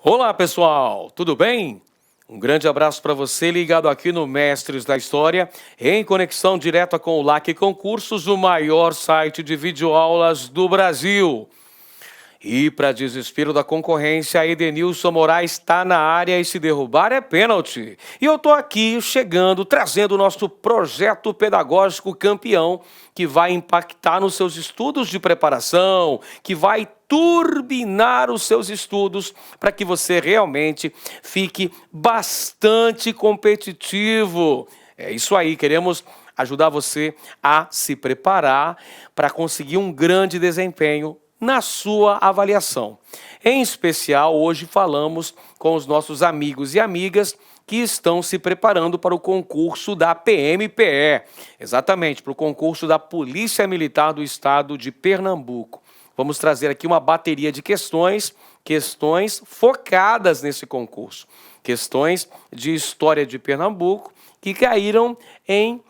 Olá, pessoal, tudo bem? Um grande abraço para você ligado aqui no Mestres da História, em conexão direta com o LAC Concursos, o maior site de videoaulas do Brasil. E para desespero da concorrência, Edenilson Moraes está na área e se derrubar é pênalti. E eu estou aqui chegando, trazendo o nosso projeto pedagógico campeão, que vai impactar nos seus estudos de preparação, que vai turbinar os seus estudos para que você realmente fique bastante competitivo. É isso aí, queremos ajudar você a se preparar para conseguir um grande desempenho na sua avaliação. Em especial, hoje falamos com os nossos amigos e amigas que estão se preparando para o concurso da PMPE, exatamente, para o concurso da Polícia Militar do Estado de Pernambuco. Vamos trazer aqui uma bateria de questões focadas nesse concurso, questões de história de Pernambuco que caíram em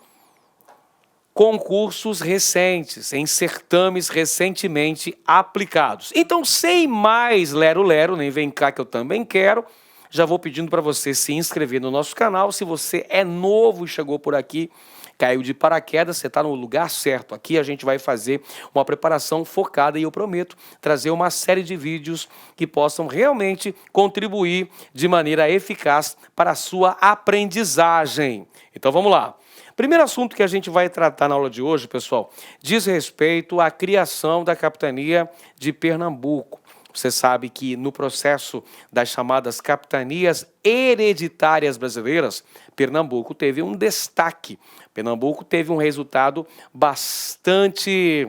concursos recentes, em certames recentemente aplicados. Então, sem mais lero-lero, nem vem cá que eu também quero, já vou pedindo para você se inscrever no nosso canal. Se você é novo e chegou por aqui, caiu de paraquedas, você está no lugar certo. Aqui a gente vai fazer uma preparação focada e eu prometo trazer uma série de vídeos que possam realmente contribuir de maneira eficaz para a sua aprendizagem. Então vamos lá. Primeiro assunto que a gente vai tratar na aula de hoje, pessoal, diz respeito à criação da Capitania de Pernambuco. Você sabe que no processo das chamadas capitanias hereditárias brasileiras, Pernambuco teve um destaque. Pernambuco teve um resultado bastante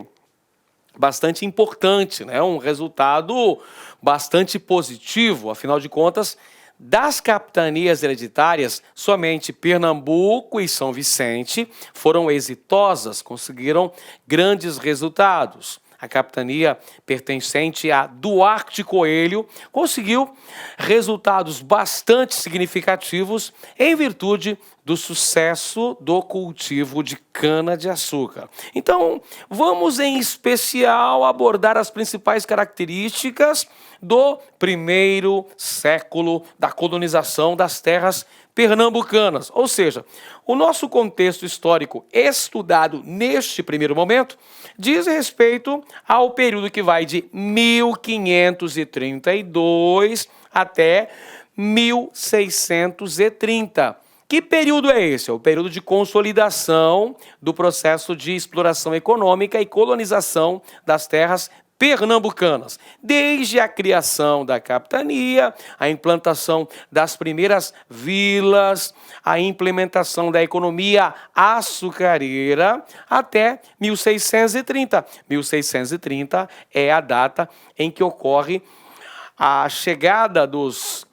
importante, né? Um resultado bastante positivo, afinal de contas, das capitanias hereditárias, somente Pernambuco e São Vicente foram exitosas, conseguiram grandes resultados. A capitania pertencente a Duarte Coelho conseguiu resultados bastante significativos em virtude do sucesso do cultivo de cana-de-açúcar. Então, vamos em especial abordar as principais características do primeiro século da colonização das terras pernambucanas. Ou seja, o nosso contexto histórico estudado neste primeiro momento diz respeito ao período que vai de 1532 até 1630. Que período é esse? É o período de consolidação do processo de exploração econômica e colonização das terras pernambucanas, desde a criação da capitania, a implantação das primeiras vilas, a implementação da economia açucareira, até 1630. 1630 é a data em que ocorre a chegada dos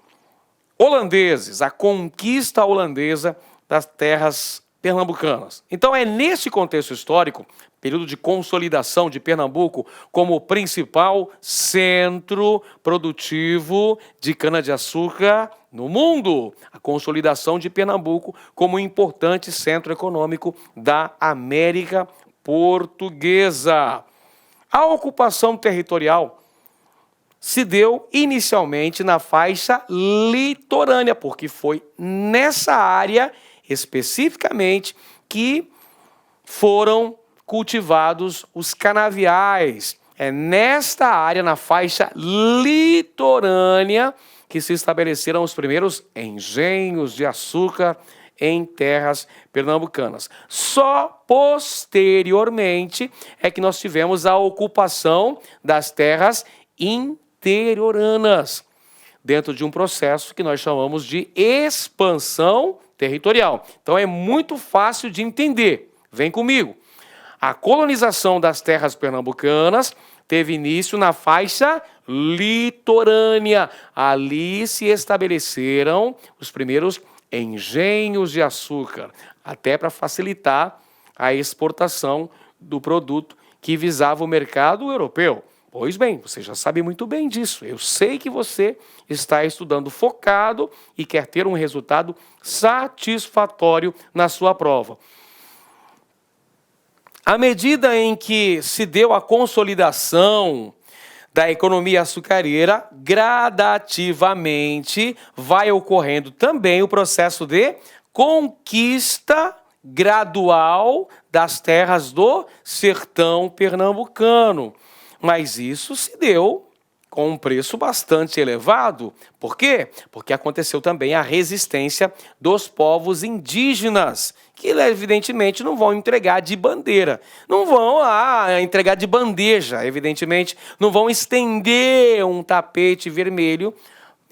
holandeses, a conquista holandesa das terras pernambucanas. Então é nesse contexto histórico, período de consolidação de Pernambuco como principal centro produtivo de cana-de-açúcar no mundo. A consolidação de Pernambuco como importante centro econômico da América Portuguesa. A ocupação territorial se deu inicialmente na faixa litorânea, porque foi nessa área especificamente que foram cultivados os canaviais. É nesta área, na faixa litorânea, que se estabeleceram os primeiros engenhos de açúcar em terras pernambucanas. Só posteriormente é que nós tivemos a ocupação das terras interioranas, dentro de um processo que nós chamamos de expansão territorial. Então é muito fácil de entender. Vem comigo. A colonização das terras pernambucanas teve início na faixa litorânea. Ali se estabeleceram os primeiros engenhos de açúcar, até para facilitar a exportação do produto que visava o mercado europeu. Pois bem, você já sabe muito bem disso. Eu sei que você está estudando focado e quer ter um resultado satisfatório na sua prova. À medida em que se deu a consolidação da economia açucareira, gradativamente vai ocorrendo também o processo de conquista gradual das terras do sertão pernambucano. Mas isso se deu com um preço bastante elevado. Por quê? Porque aconteceu também a resistência dos povos indígenas, que evidentemente não vão entregar de bandeira, não vão entregar de bandeja, evidentemente, não vão estender um tapete vermelho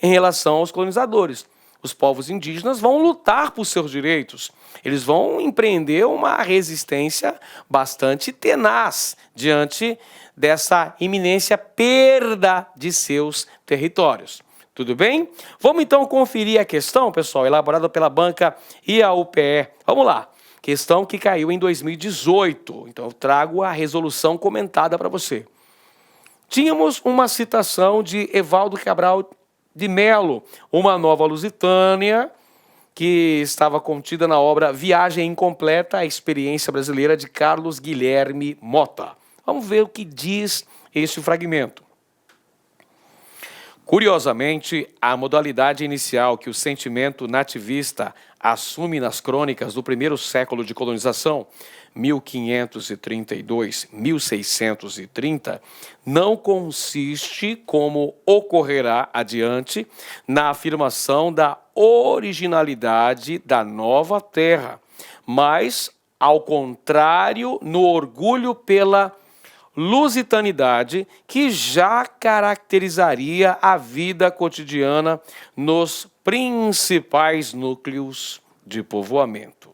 em relação aos colonizadores. Os povos indígenas vão lutar por seus direitos. Eles vão empreender uma resistência bastante tenaz diante dessa iminência perda de seus territórios. Tudo bem? Vamos então conferir a questão, pessoal, elaborada pela banca e a UPE. Vamos lá. Questão que caiu em 2018. Então eu trago a resolução comentada para você. Tínhamos uma citação de Evaldo Cabral de Melo, Uma Nova Lusitânia, que estava contida na obra Viagem Incompleta, a Experiência Brasileira, de Carlos Guilherme Mota. Vamos ver o que diz este fragmento. Curiosamente, a modalidade inicial que o sentimento nativista assume nas crônicas do primeiro século de colonização, 1532-1630, não consiste, como ocorrerá adiante, na afirmação da originalidade da nova terra, mas, ao contrário, no orgulho pela lusitanidade que já caracterizaria a vida cotidiana nos principais núcleos de povoamento.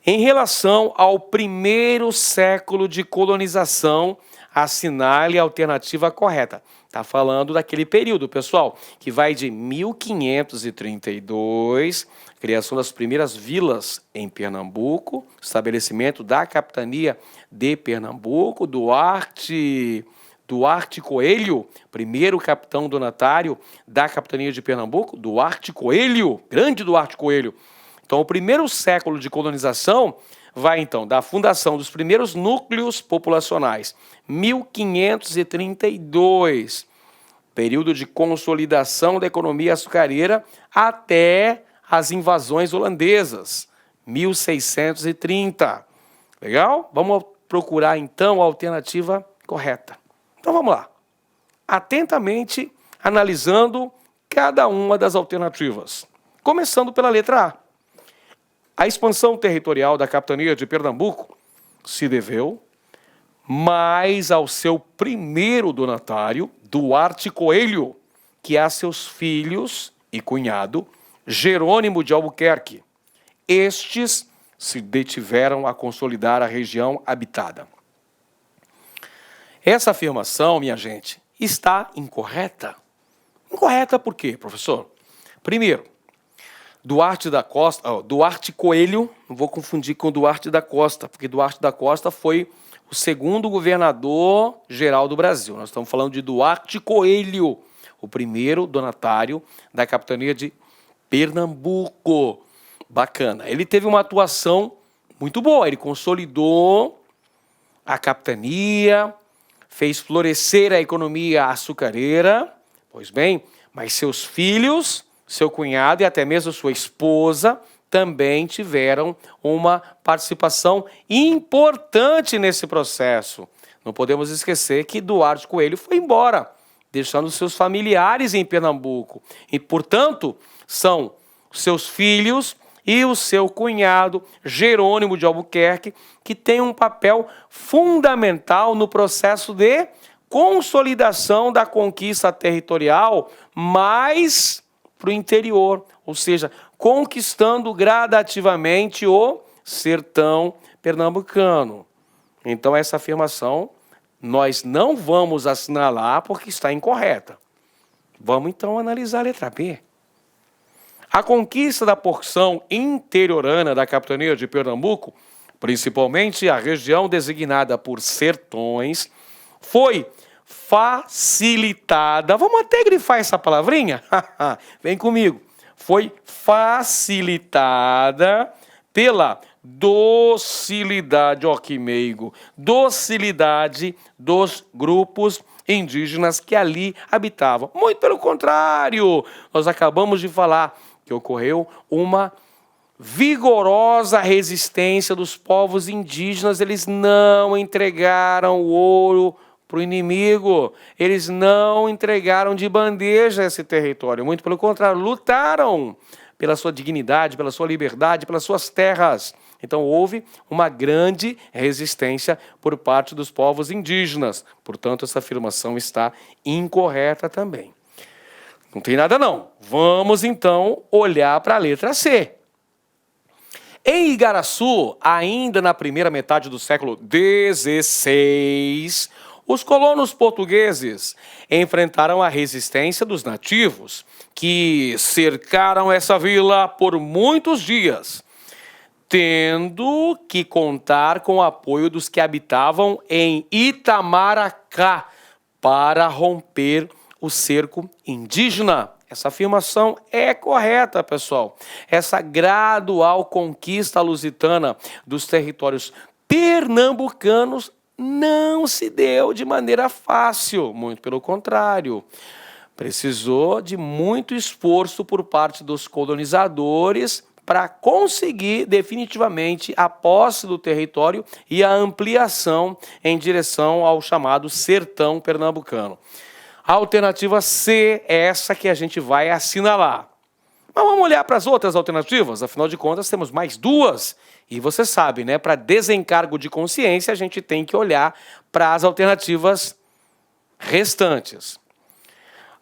Em relação ao primeiro século de colonização, assinale a alternativa correta. Está falando daquele período, pessoal, que vai de 1532, criação das primeiras vilas em Pernambuco, estabelecimento da capitania de Pernambuco, Duarte Coelho, primeiro capitão donatário da capitania de Pernambuco, Duarte Coelho, grande Duarte Coelho. Então, o primeiro século de colonização vai, então, da fundação dos primeiros núcleos populacionais, 1532, período de consolidação da economia açucareira até as invasões holandesas, 1630. Legal? Vamos procurar, então, a alternativa correta. Então, vamos lá. Atentamente analisando cada uma das alternativas. Começando pela letra A. A expansão territorial da capitania de Pernambuco se deveu mais ao seu primeiro donatário, Duarte Coelho, que a seus filhos e cunhado, Jerônimo de Albuquerque. Estes se detiveram a consolidar a região habitada. Essa afirmação, minha gente, está incorreta. Incorreta por quê, professor? Primeiro, Duarte Coelho, não vou confundir com Duarte da Costa, porque Duarte da Costa foi o segundo governador geral do Brasil. Nós estamos falando de Duarte Coelho, o primeiro donatário da capitania de Pernambuco. Bacana. Ele teve uma atuação muito boa, ele consolidou a capitania, fez florescer a economia açucareira, pois bem, mas seus filhos, seu cunhado e até mesmo sua esposa também tiveram uma participação importante nesse processo. Não podemos esquecer que Duarte Coelho foi embora, deixando seus familiares em Pernambuco. E, portanto, são seus filhos e o seu cunhado, Jerônimo de Albuquerque, que tem um papel fundamental no processo de consolidação da conquista territorial, mais para o interior, ou seja, conquistando gradativamente o sertão pernambucano. Então, essa afirmação nós não vamos assinalar porque está incorreta. Vamos, então, analisar a letra B. A conquista da porção interiorana da capitania de Pernambuco, principalmente a região designada por sertões, foi facilitada. Vamos até grifar essa palavrinha? Vem comigo. Foi facilitada pela docilidade, ó que meigo, docilidade dos grupos indígenas que ali habitavam. Muito pelo contrário, nós acabamos de falar que ocorreu uma vigorosa resistência dos povos indígenas. Eles não entregaram o ouro para o inimigo, eles não entregaram de bandeja esse território, muito pelo contrário, lutaram pela sua dignidade, pela sua liberdade, pelas suas terras. Então houve uma grande resistência por parte dos povos indígenas. Portanto, essa afirmação está incorreta também. Não tem nada não. Vamos então olhar para a letra C. Em Igaraçu, ainda na primeira metade do século XVI, os colonos portugueses enfrentaram a resistência dos nativos, que cercaram essa vila por muitos dias, tendo que contar com o apoio dos que habitavam em Itamaracá para romper o cerco indígena. Essa afirmação é correta, pessoal. Essa gradual conquista lusitana dos territórios pernambucanos não se deu de maneira fácil, muito pelo contrário. Precisou de muito esforço por parte dos colonizadores para conseguir definitivamente a posse do território e a ampliação em direção ao chamado sertão pernambucano. A alternativa C é essa que a gente vai assinalar. Mas vamos olhar para as outras alternativas, afinal de contas temos mais duas. E você sabe, né? Para desencargo de consciência, a gente tem que olhar para as alternativas restantes.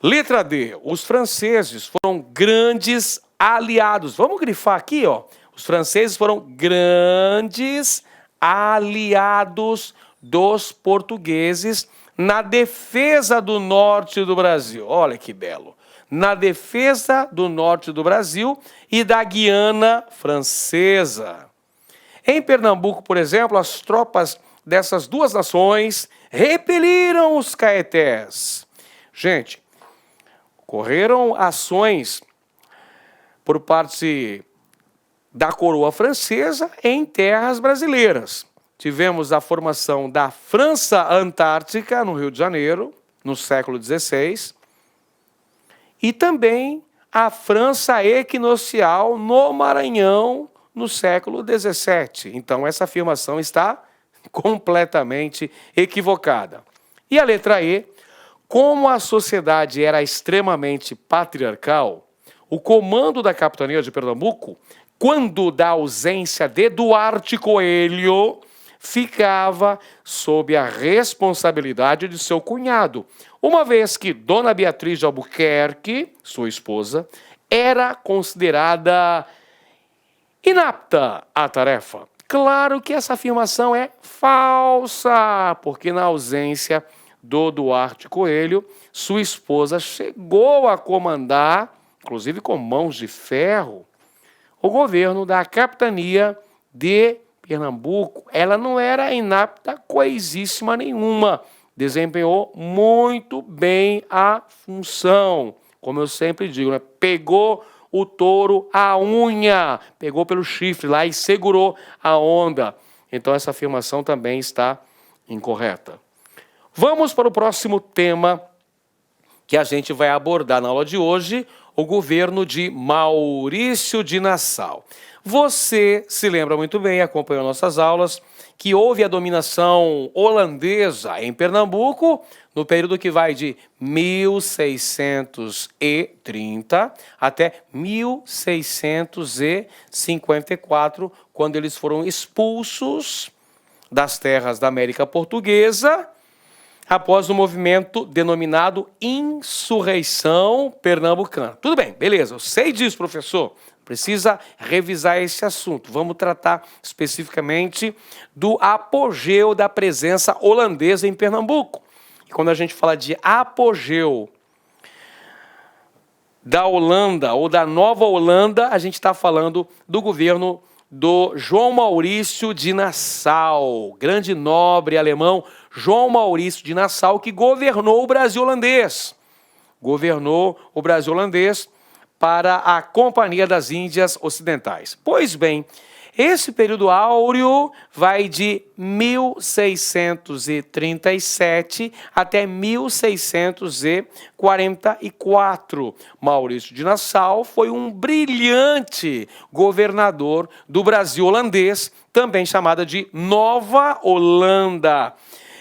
Letra D. Os franceses foram grandes aliados. Vamos grifar aqui, ó. Os franceses foram grandes aliados dos portugueses na defesa do norte do Brasil. Olha que belo. Na defesa do norte do Brasil e da Guiana Francesa. Em Pernambuco, por exemplo, as tropas dessas duas nações repeliram os caetés. Gente, ocorreram ações por parte da coroa francesa em terras brasileiras. Tivemos a formação da França Antártica, no Rio de Janeiro, no século XVI, e também a França Equinocial, no Maranhão, no século XVII. Então, essa afirmação está completamente equivocada. E a letra E, como a sociedade era extremamente patriarcal, o comando da capitania de Pernambuco, quando da ausência de Duarte Coelho, ficava sob a responsabilidade de seu cunhado, uma vez que Dona Beatriz de Albuquerque, sua esposa, era considerada inapta à tarefa. Claro que essa afirmação é falsa, porque na ausência do Duarte Coelho, sua esposa chegou a comandar, inclusive com mãos de ferro, o governo da capitania de Pernambuco. Ela não era inapta coisíssima nenhuma, desempenhou muito bem a função. Como eu sempre digo, né? Pegou o touro à unha, pegou pelo chifre lá e segurou a onda. Então essa afirmação também está incorreta. Vamos para o próximo tema que a gente vai abordar na aula de hoje, o governo de Maurício de Nassau. Você se lembra muito bem, acompanhou nossas aulas, que houve a dominação holandesa em Pernambuco no período que vai de 1630 até 1654, quando eles foram expulsos das terras da América Portuguesa, após o movimento denominado Insurreição Pernambucana. Tudo bem, beleza, eu sei disso, professor. Precisa revisar esse assunto. Vamos tratar especificamente do apogeu da presença holandesa em Pernambuco. E quando a gente fala de apogeu da Holanda ou da Nova Holanda, a gente está falando do governo do João Maurício de Nassau, grande nobre alemão João Maurício de Nassau, que governou o Brasil holandês. Governou o Brasil holandês para a Companhia das Índias Ocidentais. Pois bem, Esse período áureo vai de 1637 até 1644. Maurício de Nassau foi um brilhante governador do Brasil holandês, também chamada de Nova Holanda.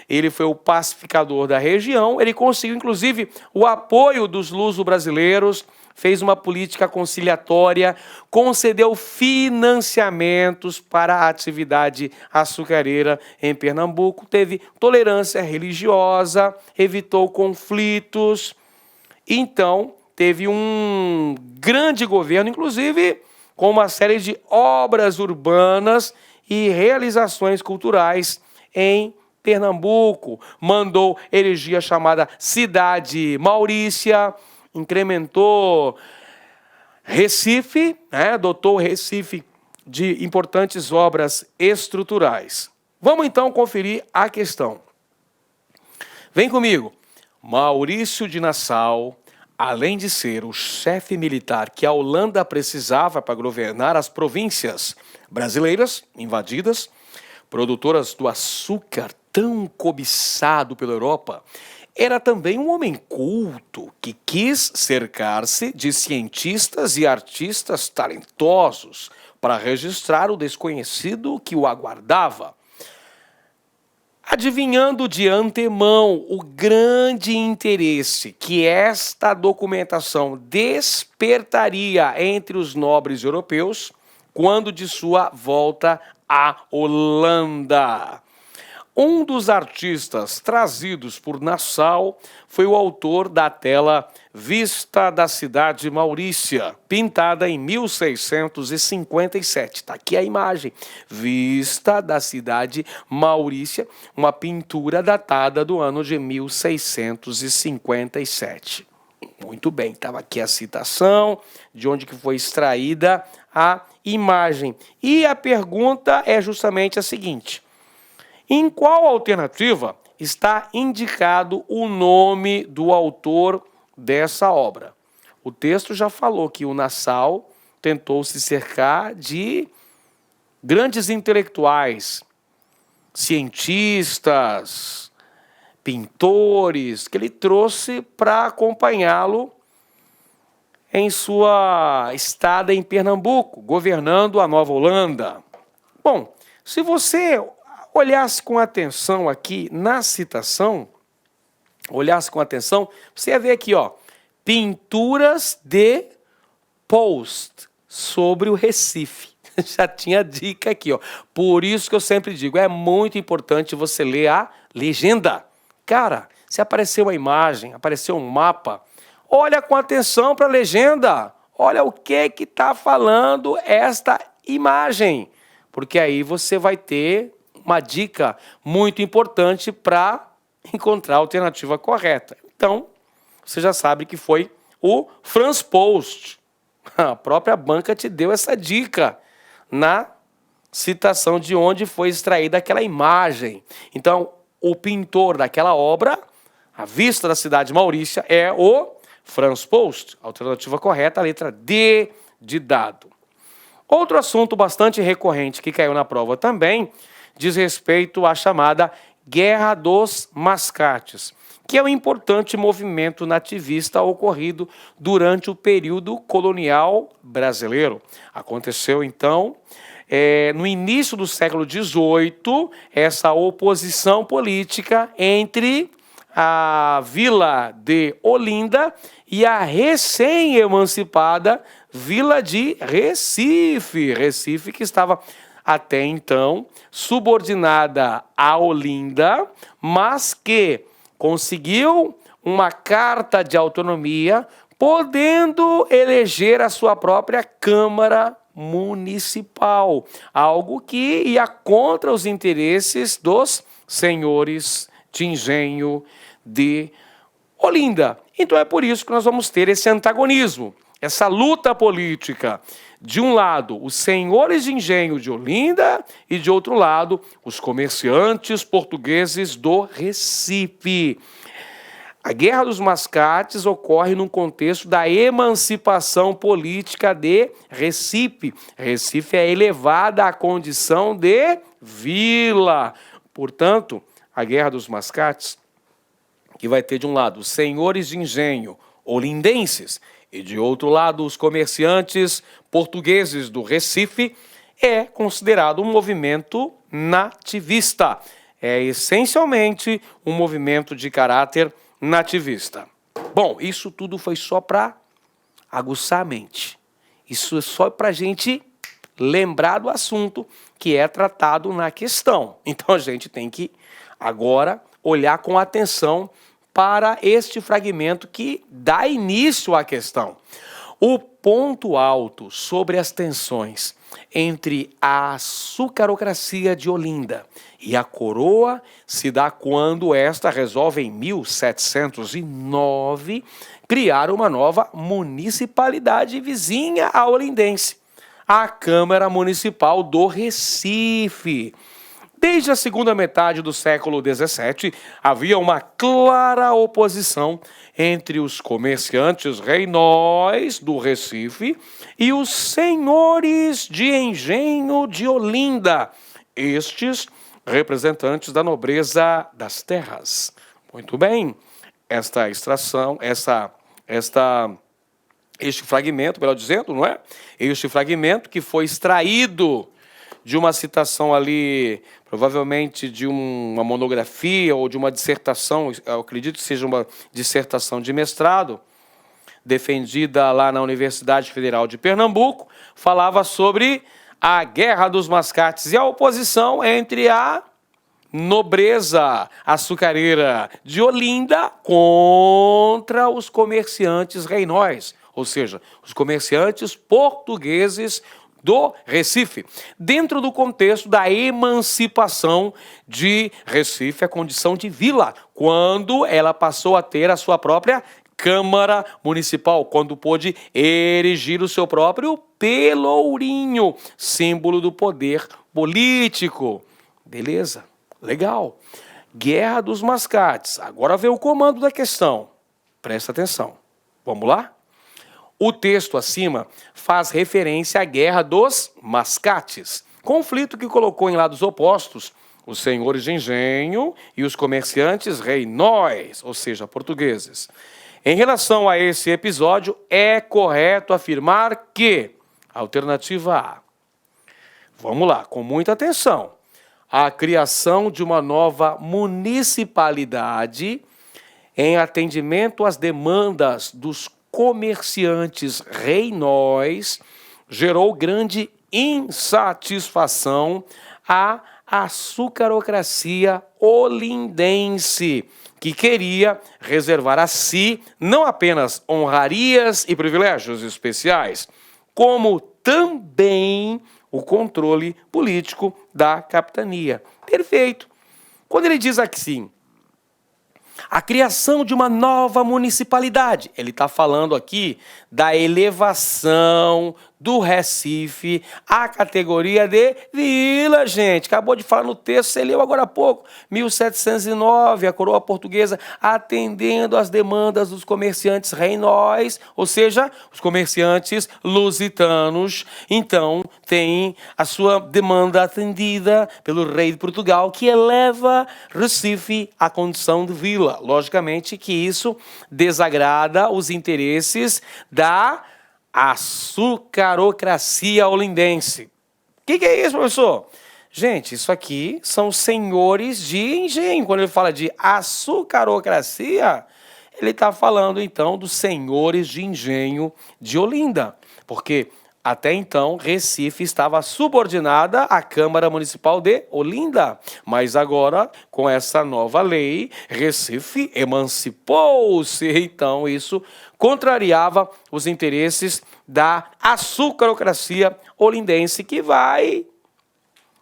Ele foi o pacificador da região, ele conseguiu, inclusive, o apoio dos luso-brasileiros, fez uma política conciliatória, concedeu financiamentos para a atividade açucareira em Pernambuco, teve tolerância religiosa, evitou conflitos. Então, teve um grande governo, inclusive com uma série de obras urbanas e realizações culturais em Pernambuco. Mandou erigir a chamada Cidade Maurícia, incrementou Recife, dotou Recife de importantes obras estruturais. Vamos então conferir a questão. Vem comigo. Maurício de Nassau, além de ser o chefe militar que a Holanda precisava para governar as províncias brasileiras invadidas, produtoras do açúcar tão cobiçado pela Europa, era também um homem culto que quis cercar-se de cientistas e artistas talentosos para registrar o desconhecido que o aguardava. Adivinhando de antemão o grande interesse que esta documentação despertaria entre os nobres europeus quando de sua volta à Holanda. Um dos artistas trazidos por Nassau foi o autor da tela Vista da Cidade Maurícia, pintada em 1657. Está aqui a imagem. Vista da Cidade Maurícia, uma pintura datada do ano de 1657. Muito bem, estava aqui a citação, de onde que foi extraída a imagem. E a pergunta é justamente a seguinte: em qual alternativa está indicado o nome do autor dessa obra? O texto já falou que o Nassau tentou se cercar de grandes intelectuais, cientistas, pintores, que ele trouxe para acompanhá-lo em sua estada em Pernambuco, governando a Nova Holanda. Bom, se você olhasse com atenção aqui na citação, você ia ver aqui, pinturas de Post sobre o Recife. Já tinha dica aqui, Por isso que eu sempre digo, é muito importante você ler a legenda. Cara, se aparecer uma imagem, aparecer um mapa, olha com atenção para a legenda. Olha o que está falando esta imagem. Porque aí você vai ter uma dica muito importante para encontrar a alternativa correta. Então, você já sabe que foi o France Post. A própria banca te deu essa dica na citação de onde foi extraída aquela imagem. Então, o pintor daquela obra, a Vista da Cidade Maurícia, é o France Post. A alternativa correta, a letra D de dado. Outro assunto bastante recorrente que caiu na prova também diz respeito à chamada Guerra dos Mascates, que é um importante movimento nativista ocorrido durante o período colonial brasileiro. Aconteceu, então, no início do século XVIII, essa oposição política entre a Vila de Olinda e a recém-emancipada Vila de Recife. Recife que estava até então subordinada a Olinda, mas que conseguiu uma carta de autonomia, podendo eleger a sua própria Câmara Municipal, algo que ia contra os interesses dos senhores de engenho de Olinda. Então é por isso que nós vamos ter esse antagonismo, essa luta política. De um lado, os senhores de engenho de Olinda e, de outro lado, os comerciantes portugueses do Recife. A Guerra dos Mascates ocorre num contexto da emancipação política de Recife. Recife é elevada à condição de vila. Portanto, a Guerra dos Mascates, que vai ter de um lado os senhores de engenho olindenses e de outro lado os comerciantes portugueses do Recife, é considerado um movimento nativista. É essencialmente um movimento de caráter nativista. Bom, isso tudo foi só para aguçar a mente. Isso é só para a gente lembrar do assunto que é tratado na questão. Então a gente tem que agora olhar com atenção para este fragmento que dá início à questão. O ponto alto sobre as tensões entre a açucarocracia de Olinda e a coroa se dá quando esta resolve, em 1709, criar uma nova municipalidade vizinha à olindense, a Câmara Municipal do Recife. Desde a segunda metade do século XVII, havia uma clara oposição entre os comerciantes reinóis do Recife e os senhores de engenho de Olinda, estes representantes da nobreza das terras. Muito bem, esta extração, este fragmento, melhor dizendo, não é? Este fragmento que foi extraído de uma citação ali, provavelmente de uma monografia ou de uma dissertação, eu acredito que seja uma dissertação de mestrado, defendida lá na Universidade Federal de Pernambuco, falava sobre a Guerra dos Mascates e a oposição entre a nobreza açucareira de Olinda contra os comerciantes reinóis, ou seja, os comerciantes portugueses do Recife, dentro do contexto da emancipação de Recife, a condição de vila, quando ela passou a ter a sua própria Câmara Municipal, quando pôde erigir o seu próprio pelourinho, símbolo do poder político. Beleza? Legal. Guerra dos Mascates. Agora vem o comando da questão. Presta atenção. Vamos lá? O texto acima faz referência à Guerra dos Mascates, conflito que colocou em lados opostos os senhores de engenho e os comerciantes reinóis, ou seja, portugueses. Em relação a esse episódio, é correto afirmar que, alternativa A, vamos lá, com muita atenção, a criação de uma nova municipalidade em atendimento às demandas dos comerciantes reinóis gerou grande insatisfação à açucarocracia olindense, que queria reservar a si não apenas honrarias e privilégios especiais, como também o controle político da capitania. Perfeito. Quando ele diz assim, a criação de uma nova municipalidade. Ele está falando aqui da elevação do Recife à categoria de vila, gente. Acabou de falar no texto, você leu agora há pouco. 1709, a coroa portuguesa atendendo às demandas dos comerciantes reinóis, ou seja, os comerciantes lusitanos. Então, tem a sua demanda atendida pelo rei de Portugal, que eleva Recife à condição de vila. Logicamente que isso desagrada os interesses da açucarocracia olindense. O que é isso, professor? Gente, isso aqui são senhores de engenho. Quando ele fala de açucarocracia, ele está falando, então, dos senhores de engenho de Olinda. Porque, até então, Recife estava subordinada à Câmara Municipal de Olinda. Mas agora, com essa nova lei, Recife emancipou-se. Então, isso contrariava os interesses da açucarocracia olindense, que vai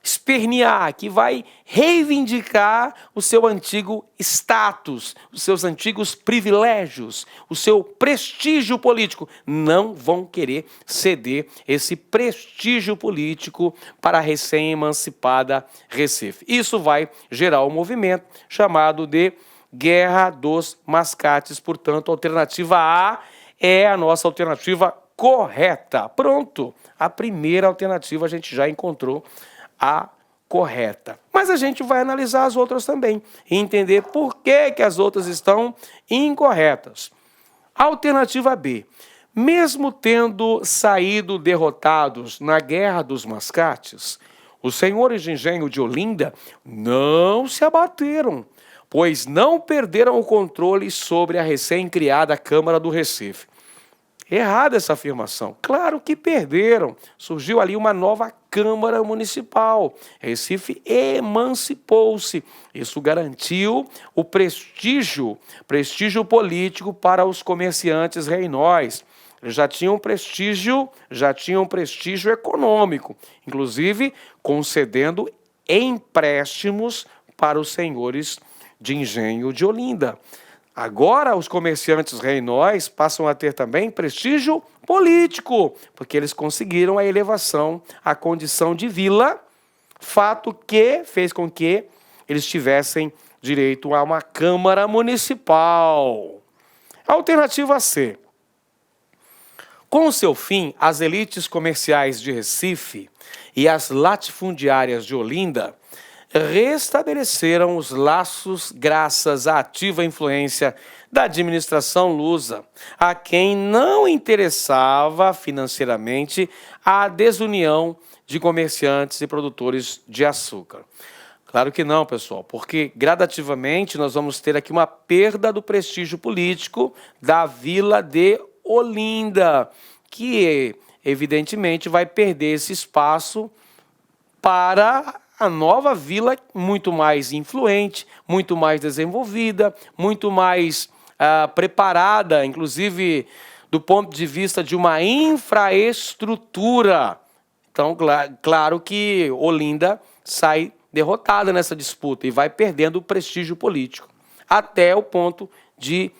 espernear, que vai reivindicar o seu antigo status, os seus antigos privilégios, o seu prestígio político. Não vão querer ceder esse prestígio político para a recém-emancipada Recife. Isso vai gerar um movimento chamado de Guerra dos Mascates. Portanto, a alternativa A é a nossa alternativa correta. Pronto, a primeira alternativa a gente já encontrou a correta. Mas a gente vai analisar as outras também e entender por que as outras estão incorretas. Alternativa B. Mesmo tendo saído derrotados na Guerra dos Mascates, os senhores de engenho de Olinda não se abateram, pois não perderam o controle sobre a recém-criada Câmara do Recife. Errada essa afirmação. Claro que perderam. Surgiu ali uma nova Câmara Municipal. Recife emancipou-se. Isso garantiu o prestígio político para os comerciantes reinóis. Eles já tinham prestígio econômico, inclusive concedendo empréstimos para os senhores de engenho de Olinda. Agora, os comerciantes reinóis passam a ter também prestígio político, porque eles conseguiram a elevação à condição de vila, fato que fez com que eles tivessem direito a uma Câmara Municipal. Alternativa C. Com seu fim, as elites comerciais de Recife e as latifundiárias de Olinda restabeleceram os laços graças à ativa influência da administração lusa, a quem não interessava financeiramente a desunião de comerciantes e produtores de açúcar. Claro que não, pessoal, porque gradativamente nós vamos ter aqui uma perda do prestígio político da Vila de Olinda, que evidentemente vai perder esse espaço para a nova vila muito mais influente, muito mais desenvolvida, muito mais preparada, inclusive do ponto de vista de uma infraestrutura. Então, claro que Olinda sai derrotada nessa disputa e vai perdendo o prestígio político, até o ponto de,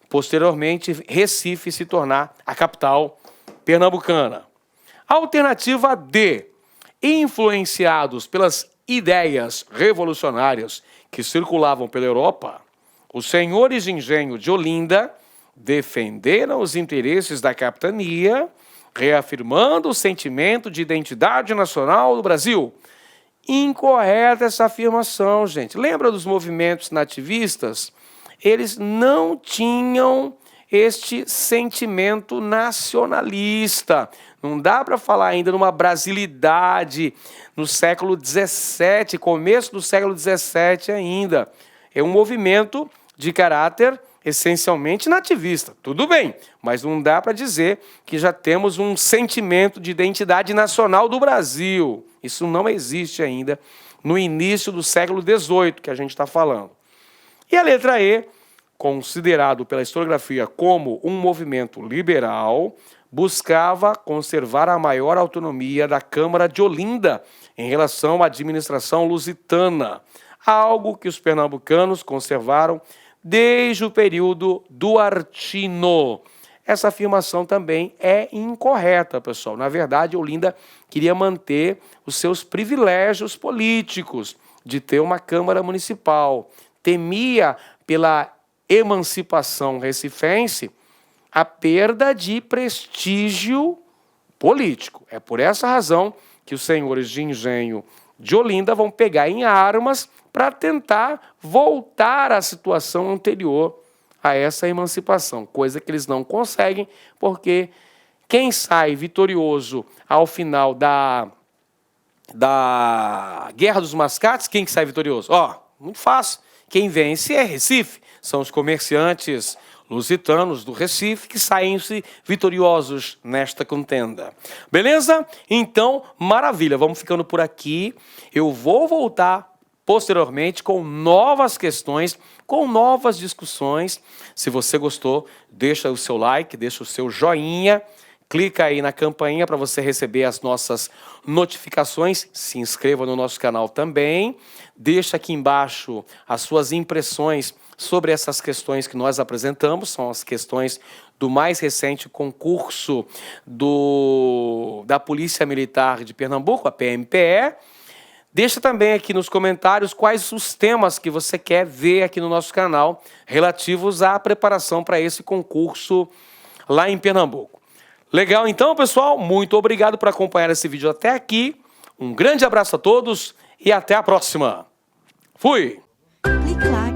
posteriormente, Recife se tornar a capital pernambucana. Alternativa D. Influenciados pelas ideias revolucionárias que circulavam pela Europa, os senhores de engenho de Olinda defenderam os interesses da capitania, reafirmando o sentimento de identidade nacional do Brasil. Incorreta essa afirmação, gente. Lembra dos movimentos nativistas? Eles não tinham este sentimento nacionalista. Não dá para falar ainda numa brasilidade no século XVII, começo do século XVII ainda. É um movimento de caráter essencialmente nativista. Tudo bem, mas não dá para dizer que já temos um sentimento de identidade nacional do Brasil. Isso não existe ainda no início do século XVIII, que a gente está falando. E a letra E, considerado pela historiografia como um movimento liberal, buscava conservar a maior autonomia da Câmara de Olinda em relação à administração lusitana, algo que os pernambucanos conservaram desde o período duartino. Essa afirmação também é incorreta, pessoal. Na verdade, Olinda queria manter os seus privilégios políticos de ter uma Câmara Municipal. Temia, pela emancipação recifense, a perda de prestígio político. É por essa razão que os senhores de engenho de Olinda vão pegar em armas para tentar voltar à situação anterior a essa emancipação, coisa que eles não conseguem, porque quem sai vitorioso ao final da Guerra dos Mascates, quem que sai vitorioso? Muito fácil. Quem vence é Recife, são os comerciantes lusitanos do Recife que saem-se vitoriosos nesta contenda. Beleza? Então, maravilha, vamos ficando por aqui. Eu vou voltar posteriormente com novas questões, com novas discussões. Se você gostou, deixa o seu like, deixa o seu joinha, clica aí na campainha para você receber as nossas notificações, se inscreva no nosso canal também, deixa aqui embaixo as suas impressões sobre essas questões que nós apresentamos, são as questões do mais recente concurso da Polícia Militar de Pernambuco, a PMPE. Deixa também aqui nos comentários quais os temas que você quer ver aqui no nosso canal relativos à preparação para esse concurso lá em Pernambuco. Legal então, pessoal? Muito obrigado por acompanhar esse vídeo até aqui. Um grande abraço a todos e até a próxima. Fui! Clique lá